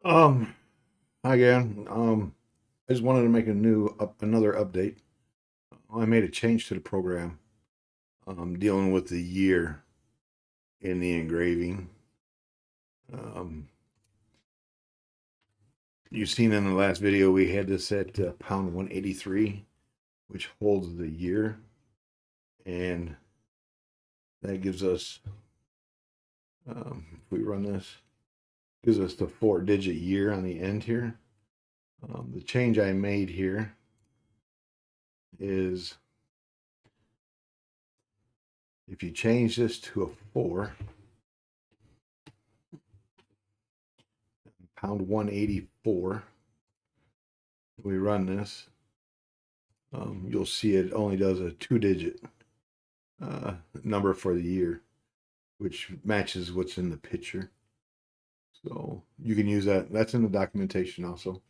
Um, Hi again. I just wanted to make another update. I made a change to the program. Dealing with the year in the engraving. Um, you've seen in the last video we had this at pound 183, which holds the year, and that gives us, if we run this, gives us the 4-digit year on the end here. The change I made here is if you change this to a 4, pound 184, we run this, you'll see it only does a 2-digit number for the year, which matches what's in the picture. So you can use that. That's in the documentation also.